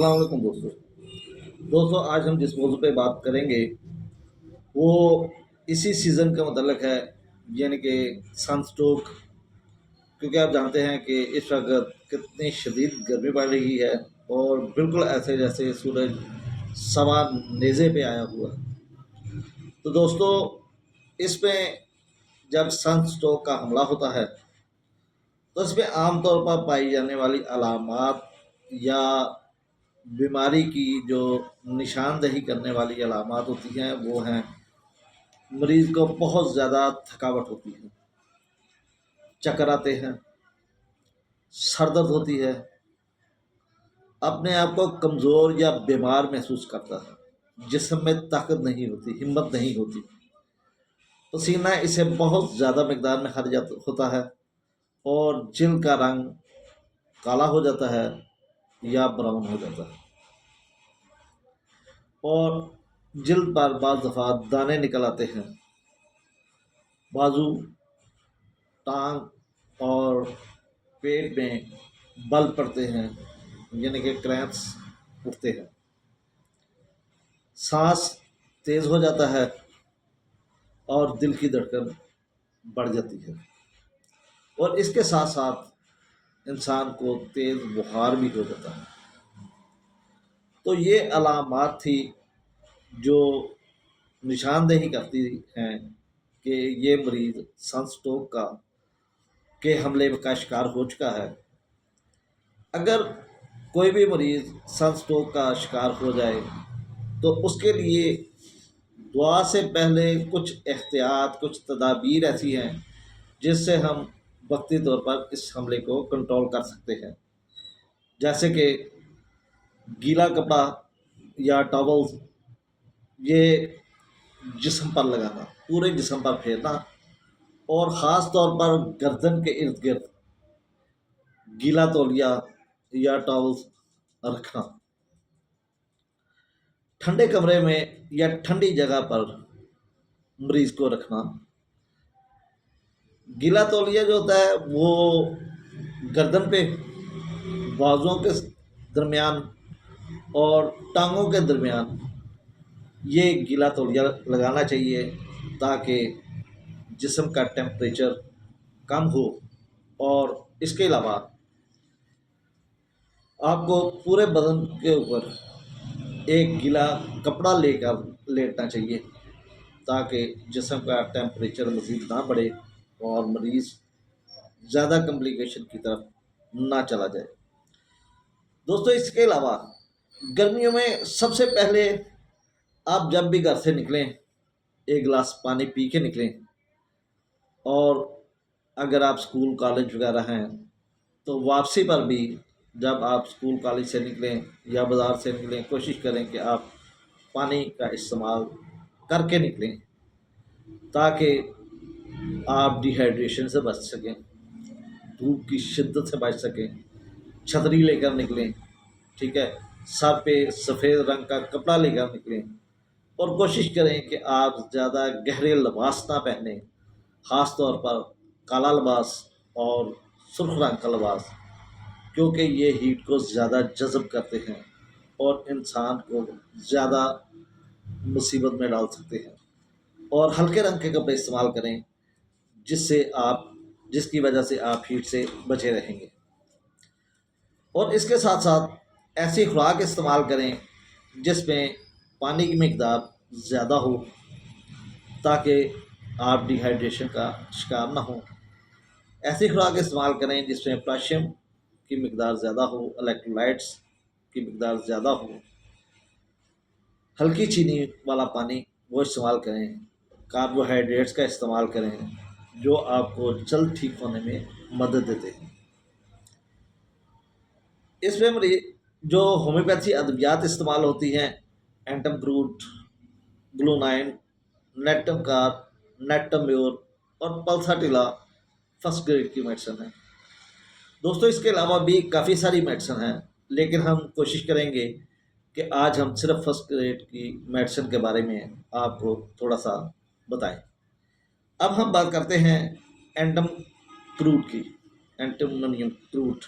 अस्सलाम वालेकुम दोस्तों आज हम जिस मौजू पे बात करेंगे वो इसी सीज़न का मतलब है, यानी कि सनस्ट्रोक। क्योंकि आप जानते हैं कि इस वक्त कितनी शदीद गर्मी पड़ रही है और बिल्कुल ऐसे जैसे सूरज सवा नेज़े पे आया हुआ है। तो दोस्तों, इसमें जब सनस्ट्रोक का हमला होता है तो इसमें आमतौर पर पाई जाने वाली अलामात या बीमारी की जो निशानदही करने वाली अलामात होती हैं वो हैं, मरीज़ को बहुत ज़्यादा थकावट होती है, चक्कर आते हैं, सर दर्द होती है, अपने आप को कमज़ोर या बीमार महसूस करता है, जिस्म में ताकत नहीं होती, हिम्मत नहीं होती, पसीना इसे बहुत ज़्यादा मकदार में खर्च होता है और जिल्द का रंग काला हो जाता है या ब्राउन हो जाता है और जिल्द पर बाज़ दफ़ा दाने निकल आते हैं। बाजू, टांग और पेट में बल पड़ते हैं, यानी कि क्रैम्प्स उठते हैं। सांस तेज़ हो जाता है और दिल की धड़कन बढ़ जाती है और इसके साथ साथ इंसान को तेज़ बुखार भी हो जाता है। तो ये अलामात थी जो निशानदेही करती हैं कि ये मरीज़ सनस्ट्रोक के हमले का शिकार हो चुका है। अगर कोई भी मरीज़ सनस्ट्रोक का शिकार हो जाए तो उसके लिए दुआ से पहले कुछ एहतियात, कुछ तदाबीर ऐसी हैं जिससे हम वक्ती तौर पर इस हमले को कंट्रोल कर सकते हैं। जैसे कि गीला कपड़ा या टॉवल्स ये जिस्म पर लगाना, पूरे जिस्म पर फेरना और ख़ास तौर पर गर्दन के इर्द गिर्द गीला तौलिया या टॉवल्स रखना। ठंडे कमरे में या ठंडी जगह पर मरीज़ को रखना। गीला तौलिया जो होता है वो गर्दन पे, बाजुओं के दरमियान और टांगों के दरमियान ये गीला तौलिया लगाना चाहिए ताकि जिस्म का टेम्परेचर कम हो। और इसके अलावा आपको पूरे बदन के ऊपर एक गीला कपड़ा लेकर लेटना चाहिए ताकि जिस्म का टेम्परेचर मज़ीद ना बढ़े और मरीज़ ज़्यादा कम्प्लिकेशन की तरफ ना चला जाए। दोस्तों, इसके अलावा गर्मियों में सबसे पहले आप जब भी घर से निकलें एक गिलास पानी पी के निकलें। और अगर आप स्कूल कॉलेज वगैरह हैं तो वापसी पर भी जब आप स्कूल कॉलेज से निकलें या बाज़ार से निकलें, कोशिश करें कि आप पानी का इस्तेमाल करके निकलें ताकि आप डिहाइड्रेशन से बच सकें, धूप की शिद्दत से बच सकें। छतरी लेकर निकलें, ठीक है, सर पे सफ़ेद रंग का कपड़ा लेकर निकलें और कोशिश करें कि आप ज़्यादा गहरे लिबास ना पहनें, ख़ास तौर पर काला लिबास और सुर्ख रंग का लिबास, क्योंकि ये हीट को ज़्यादा जज़ब करते हैं और इंसान को ज़्यादा मुसीबत में डाल सकते हैं। और हल्के रंग के कपड़े इस्तेमाल करें जिसकी वजह से आप हीट से बचे रहेंगे। और इसके साथ साथ ऐसी खुराक इस्तेमाल करें जिसमें पानी की मकदार ज़्यादा हो ताकि आप डिहाइड्रेशन का शिकार ना हो। ऐसी खुराक इस्तेमाल करें जिसमें पोटेशियम की मकदार ज़्यादा हो, इलेक्ट्रोलाइट्स की मकदार ज़्यादा हो। हल्की चीनी वाला पानी वो इस्तेमाल करें। कार्बोहाइड्रेट्स का इस्तेमाल करें जो आपको जल्द ठीक होने में मदद देते हैं। इसमें जो होम्योपैथी अद्वियात इस्तेमाल होती हैं, एंटमक्रूट, ग्लूनाइन, नेटमकार, नेटम्योर और पल्साटिला फर्स्ट ग्रेड की मेडिसिन है। दोस्तों, इसके अलावा भी काफ़ी सारी मेडिसिन हैं, लेकिन हम कोशिश करेंगे कि आज हम सिर्फ फर्स्ट ग्रेड की मेडिसिन के बारे में आपको थोड़ा सा बताएं। अब हम बात करते हैं एंटमक्रूट की, एंटमनियम क्रूट।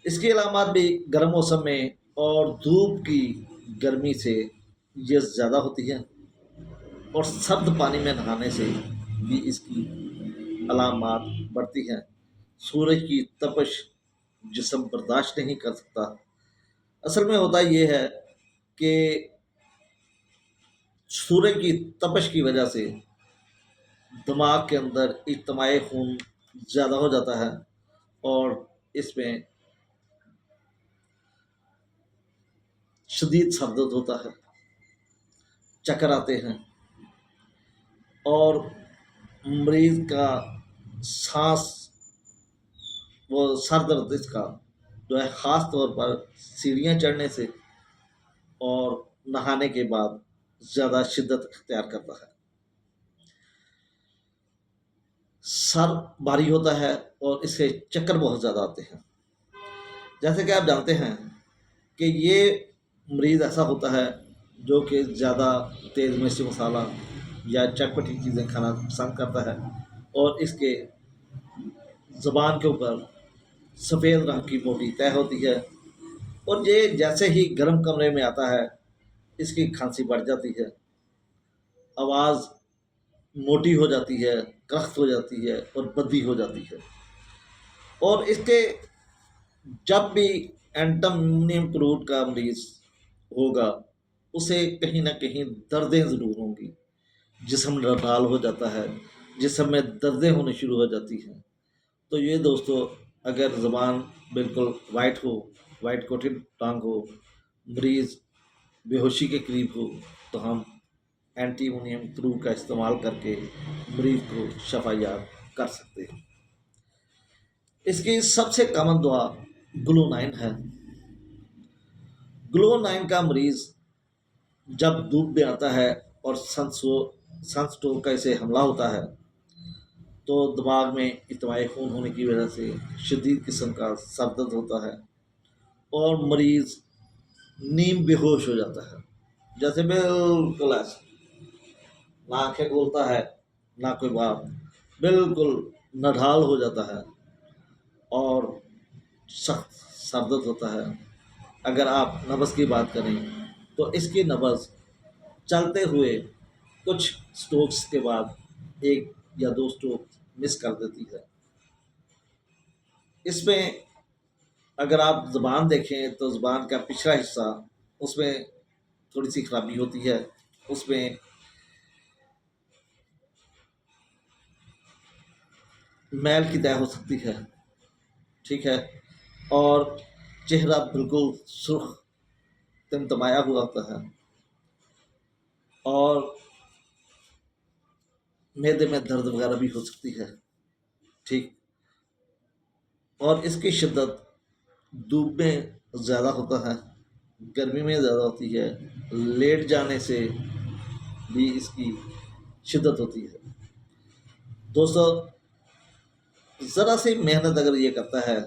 इसकी अलामत भी गर्म मौसम में اور دھوپ کی گرمی سے یہ زیادہ ہوتی ہے، اور سرد پانی میں نہانے سے بھی اس کی علامات بڑھتی ہیں۔ سورج کی تپش جسم برداشت نہیں کر سکتا۔ اصل میں ہوتا یہ ہے کہ سورج کی تپش کی وجہ سے دماغ کے اندر اجتماعی خون زیادہ ہو جاتا ہے، اور اس میں شدید سر درد ہوتا ہے، چکر آتے ہیں، اور مریض کا سانس، وہ سر درد اس کا جو ہے خاص طور پر سیڑھیاں چڑھنے سے اور نہانے کے بعد زیادہ شدت اختیار کرتا ہے۔ سر بھاری ہوتا ہے اور اس سے چکر بہت زیادہ آتے ہیں۔ جیسے کہ آپ جانتے ہیں کہ یہ مریض ایسا ہوتا ہے جو کہ زیادہ تیز مرچی مسالہ یا چٹپٹی چیزیں کھانا پسند کرتا ہے، اور اس کے زبان کے اوپر سفید رنگ کی موٹی تہ ہوتی ہے، اور یہ جیسے ہی گرم کمرے میں آتا ہے اس کی کھانسی بڑھ جاتی ہے، آواز موٹی ہو جاتی ہے، کرخت ہو جاتی ہے اور بدی ہو جاتی ہے۔ اور اس کے جب بھی اینٹمنیم کلوڈ کا مریض ہوگا اسے کہیں نہ کہیں دردیں ضرور ہوں گی، جسم لرزان ہو جاتا ہے، جسم میں دردیں ہونے شروع ہو جاتی ہیں۔ تو یہ دوستو، اگر زبان بالکل وائٹ کوٹڈ ٹانگ ہو، مریض بے ہوشی کے قریب ہو، تو ہم اینٹی مونیم کرو کا استعمال کر کے مریض کو شفا یاب کر سکتے ہیں۔ اس کی سب سے کامن دعا گلو 9 ہے۔ گلو 9 کا مریض جب دھوپ میں آتا ہے اور سن سٹروک کا اسے حملہ ہوتا ہے تو دماغ میں اجتماعی خون ہونے کی وجہ سے شدید قسم کا سر درد ہوتا ہے، اور مریض نیم بے ہوش ہو جاتا ہے، جیسے بالکل ایسا، نہ آنکھیں کھولتا ہے نہ کوئی بات، بالکل نڈھال ہو جاتا ہے اور سخت سر درد ہوتا ہے۔ اگر آپ نبض کی بات کریں تو اس کی نبض چلتے ہوئے کچھ سٹروکس کے بعد 1 یا 2 سٹروک مس کر دیتی ہے۔ اس میں اگر آپ زبان دیکھیں تو زبان کا پچھلا حصہ، اس میں تھوڑی سی خرابی ہوتی ہے، اس میں میل کی طے ہو سکتی ہے، ٹھیک ہے، اور چہرہ بالکل سرخ تمتمایا ہوا ہوتا ہے، اور معدے میں درد وغیرہ بھی ہو سکتی ہے، ٹھیک۔ اور اس کی شدت دھوپ میں زیادہ ہوتا ہے، گرمی میں زیادہ ہوتی ہے، لیٹ جانے سے بھی اس کی شدت ہوتی ہے۔ دوستو، ذرا سی محنت اگر یہ کرتا ہے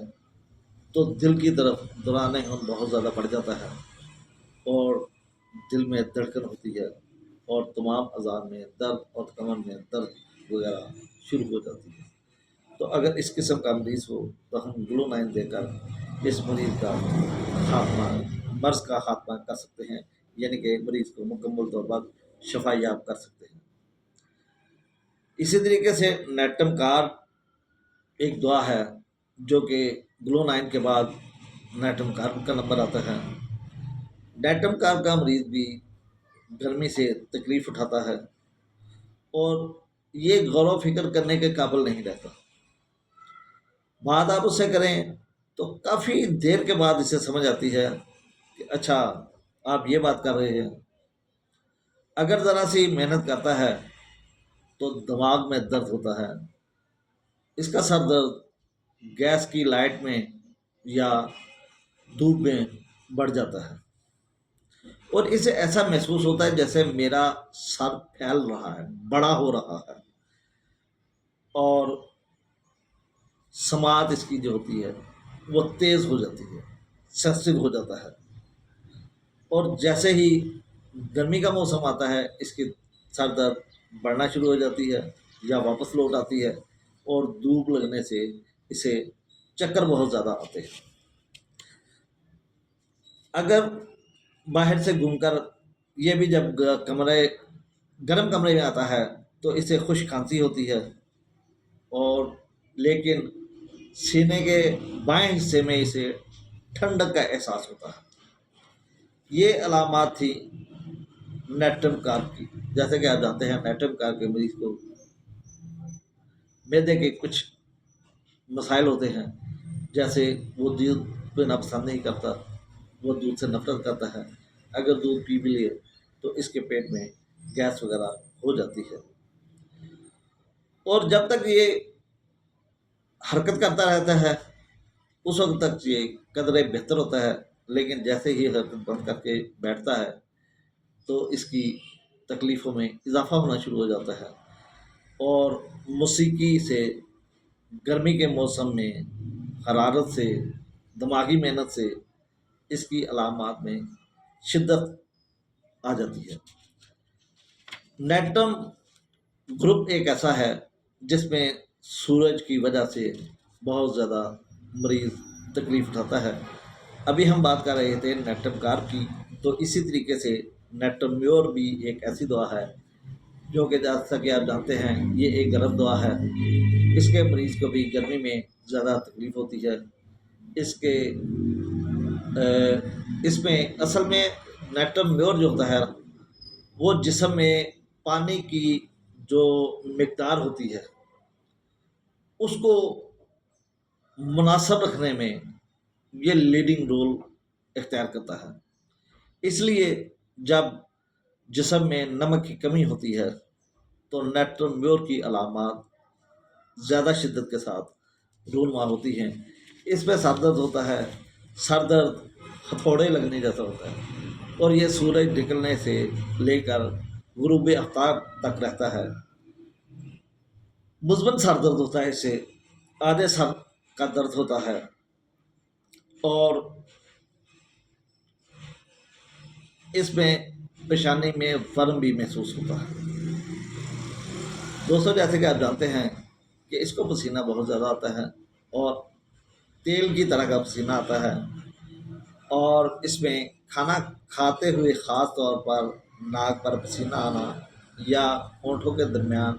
تو دل کی طرف دوران خون بہت زیادہ بڑھ جاتا ہے، اور دل میں دھڑکن ہوتی ہے، اور تمام اعضاء میں درد اور کمر میں درد وغیرہ شروع ہو جاتی ہے۔ تو اگر اس قسم کا مریض ہو تو ہم گلو 9 دے کر اس مریض کا خاتمہ، مرض کا خاتمہ کر سکتے ہیں، یعنی کہ مریض کو مکمل طور پر شفا یاب کر سکتے ہیں۔ اسی طریقے سے نیٹم کار ایک دعا ہے جو کہ گلو 9 کے بعد نیٹم کار کا نمبر آتا ہے۔ نیٹم کار کا مریض بھی گرمی سے تکلیف اٹھاتا ہے، اور یہ غور و فکر کرنے کے قابل نہیں رہتا۔ بات آپ اس سے کریں تو کافی دیر کے بعد اسے سمجھ آتی ہے کہ اچھا آپ یہ بات کر رہے ہیں۔ اگر ذرا سی محنت کرتا ہے تو دماغ میں درد ہوتا ہے، اس کا سر درد گیس کی لائٹ میں یا دھوپ میں بڑھ جاتا ہے، اور اسے ایسا محسوس ہوتا ہے جیسے میرا سر پھیل رہا ہے، بڑا ہو رہا ہے، اور سماعت اس کی جو ہوتی ہے وہ تیز ہو جاتی ہے، سینسٹیو ہو جاتا ہے، اور جیسے ہی گرمی کا موسم آتا ہے اس کی سر درد بڑھنا شروع ہو جاتی ہے یا واپس لوٹ آتی ہے، اور دھوپ لگنے سے اسے چکر بہت زیادہ آتے ہیں۔ अगर बाहर से घूमकर ये भी जब गर्म कमरे में आता है तो इसे खुश खांसी होती है, और लेकिन सीने के बाएं हिस्से में इसे ठंडक का एहसास होता है। ये अलामात थी नेट्रम कार्प की। जैसे कि आप जानते हैं, नेट्रम कार्प के मरीज को मैदे के कुछ मसाइल होते हैं, जैसे वो दूध पीना पसंद नहीं करता, वो दूध से नफरत करता है। अगर दूध पी भी लिए तो इसके पेट में गैस वगैरह हो जाती है, और जब तक ये हरकत करता रहता है उस वक्त तक ये कदरे बेहतर होता है। लेकिन जैसे ही हरकत बंद करके बैठता है तो इसकी तकलीफ़ों में इजाफा होना शुरू हो जाता है, और मौसीकी से गर्मी के मौसम में हरारत से, दिमागी मेहनत से इसकी अलामात में शिद्दत आ जाती है। नेट्रम ग्रुप एक ऐसा है जिसमें सूरज की वजह से बहुत ज़्यादा मरीज़ तकलीफ़ उठाता है। अभी हम बात कर रहे थे नेट्रम कार्प की, तो इसी तरीके से नेट्रम म्योर भी एक ऐसी दवा है जो कि जैसा कि आप जानते हैं ये एक गर्म दवा है। इसके मरीज़ को भी गर्मी में ज़्यादा तकलीफ़ होती है। इसके इसमें असल में नेट्रम म्योर जो होता है वो जिस्म में पानी की जो मिकदार होती है उसको मुनासिब रखने में ये लीडिंग रोल इख्तियार करता है। इसलिए जब जिस्म में नमक की कमी होती है तो नेट्रम म्योर की अलामात ज़्यादा शिद्दत के साथ रूनुमा होती हैं। इसमें सर दर्द होता है, सर दर्द हथौड़े लगने जैसा होता है, और ये सूरज निकलने से लेकर गुरूब आफ्ताब तक रहता है। मुज़मन सर दर्द होता है, इससे आधे सर का दर्द होता है, और इसमें पेशानी में वर्म भी महसूस होता है। दोस्तों, जैसे कि आप जानते हैं कि इसको पसीना बहुत ज़्यादा आता है और तेल की तरह का पसीना आता है, और इसमें खाना खाते हुए ख़ास तौर पर नाक पर पसीना आना या होंठों के दरमियान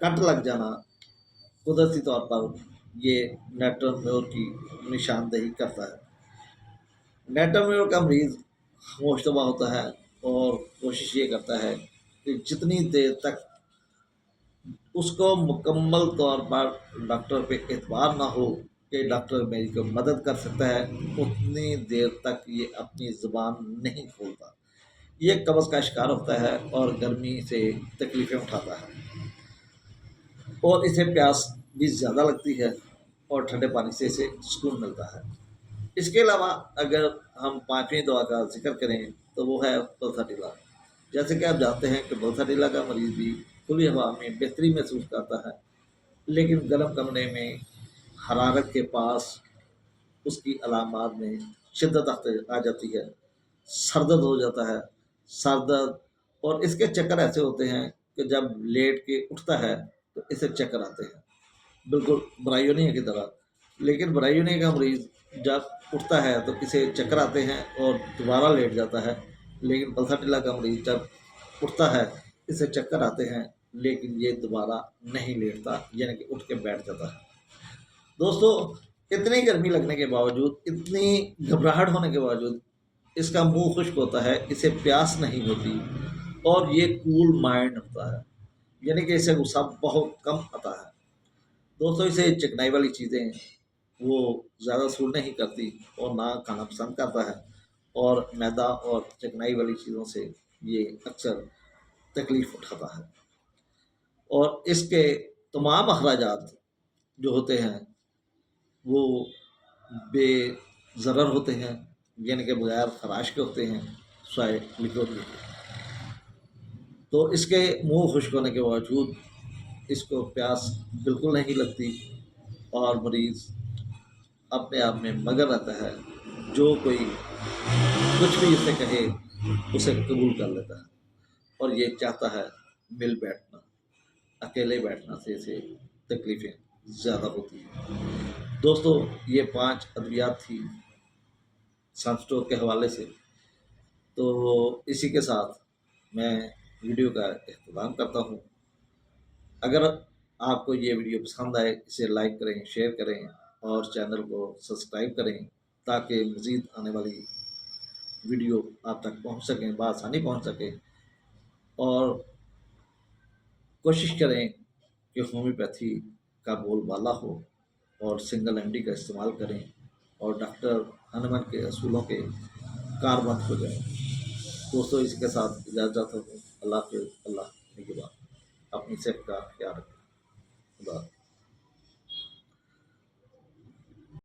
कट लग जाना कुदरती तौर पर ये नेट्रम म्योर की निशानदेही करता है। नेट्रम म्योर का मरीज़ खामोशतबा होता है और कोशिश ये करता है कि जितनी देर तक उसको मुकम्मल तौर पर डॉक्टर पे एतबार ना हो कि डॉक्टर मेरी को मदद कर सकता है, उतनी देर तक ये अपनी ज़ुबान नहीं खोलता। ये कब्ज़ का शिकार होता है और गर्मी से तकलीफ़ें उठाता है, और इसे प्यास भी ज़्यादा लगती है और ठंडे पानी से इसे सुकून मिलता है। इसके अलावा अगर हम पाँचवीं दवा का जिक्र करें तो वो है पल्साटिला। जैसे कि आप जानते हैं कि पल्साटिला का मरीज़ भी खुली हवा में बेहतरी महसूस करता है, लेकिन गर्म कमरे में हरारत के पास उसकी अलामात में शिद्दत आ जाती है, सर दर्द हो जाता है, सर दर्द, और इसके चक्कर ऐसे होते हैं कि जब लेट के उठता है तो इसे चक्कर आते हैं, बिल्कुल ब्रायोनिया की तरह। लेकिन ब्रायोनिया का मरीज़ जब उठता है तो इसे चक्कर आते हैं और दोबारा लेट जाता है, लेकिन पल्साटिला का मरीज़ जब उठता है इसे चक्कर आते हैं लेकिन ये दोबारा नहीं लेटता, यानी कि उठ के बैठ जाता है। दोस्तों, इतनी गर्मी लगने के बावजूद, इतनी घबराहट होने के बावजूद इसका मुंह खुश्क होता है, इसे प्यास नहीं होती, और ये कूल माइंड होता है, यानी कि इसे गुस्सा बहुत कम आता है। दोस्तों, इसे चिकनाई वाली चीज़ें वो ज़्यादा सूट नहीं करती और ना खाना पसंद करता है, और मैदा और चिकनाई वाली चीज़ों से ये अक्सर तकलीफ़ उठाता है, और इसके तमाम अखराजात जो होते हैं वो बेज़रर होते हैं, यानी कि बगैर खराश के होते हैं, स्वाय लिक्विड के। तो इसके मुंह खुश्क होने के बावजूद इसको प्यास बिल्कुल नहीं लगती, और मरीज़ अपने आप में मगन रहता है, जो कोई कुछ भी इसे कहे उसे कबूल कर लेता है, और ये चाहता है मिल बैठना। अकेले बैठना से इसे तकलीफ़ें ज़्यादा होती हैं। दोस्तों, ये 5 अद्वियात थी سن اسٹور کے حوالے سے۔ تو اسی کے ساتھ میں ویڈیو کا اختتام کرتا ہوں۔ اگر آپ کو یہ ویڈیو پسند آئے اسے لائک کریں، شیئر کریں اور چینل کو سبسکرائب کریں تاکہ مزید آنے والی ویڈیو آپ تک پہنچ سکیں، بآسانی پہنچ سکیں۔ اور کوشش کریں کہ ہومیوپیتھی کا بول بالا ہو اور سنگل انڈی کا استعمال کریں اور ڈاکٹر ہنمن کے اصولوں کے کاربند ہو جائیں۔ دوستوں، اس کے ساتھ اجازت ہوں۔ اللہ حافظ، اللہ نگہبان، اپنی صحت کا